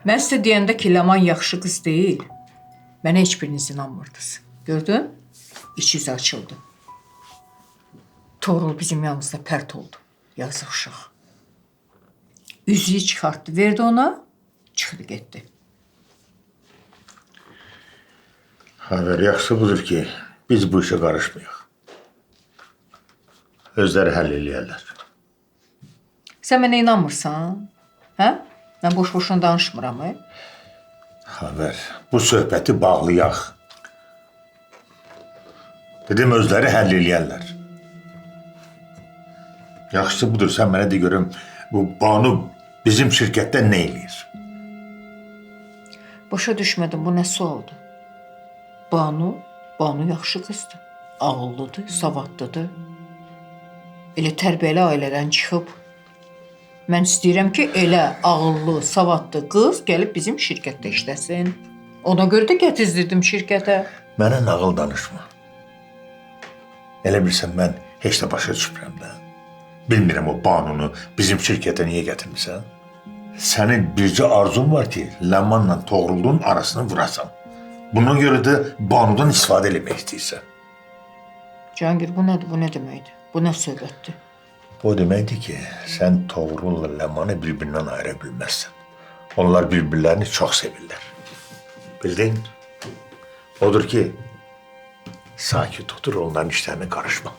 Mən sizə deyəndə ki, Ləman yaxşı qız deyil. Mənə heç biriniz inanmırdınız. Gördün? İç yüzü açıldı. Toğrul bizim yanımızda pərt oldu. Yazıq uşaq. Üzüyü çıxartdı, verdi ona, çıxdı getdi. Xəbər yaxşı budur ki, biz bu işə qarışmayıq. Özləri həll eləyərlər. Sən mənə inanmırsan? Hə? Mən boş-boşuna danışmıram, hə? Xəbər, bu söhbəti bağlayaq. Dedim, özləri həll eləyərlər. Yaxşısı budur, sən mənə de görüm, bu Banu bizim şirkətdə nə eləyir? Başa düşmədim, bu nə sualdır? Banu yaxşı qızdır. Ağıllıdır, savadlıdır. Elə tərbiyəli ailədən çıxıb. Mən istəyirəm ki, elə ağıllı, savadlı qız gəlib bizim şirkətdə işləsin. Ona görə də gətizdirdim şirkətə. Mənə nağıl danışma. Elə bilsən, mən heç də başa düşmürəm də. Bilmirəm o Banunu bizim şirkətə niyə gətirmirsən? Sənin bircə arzun var ki, Ləmanla Toğrulun arasını vurasan. Buna görə də Banudan istifadə eləmək istəyirsən. Cahangir, bu nədir? Bu nə deməkdir? Bu nə söhbətdir? O deməkdir ki, sən Toğrulla Ləmanı bir-birindən ayıra bilməzsən. Onlar bir-birlərini çox sevirlər. Bildin? Odur ki, sakit otur, onların işlərinə qarışma.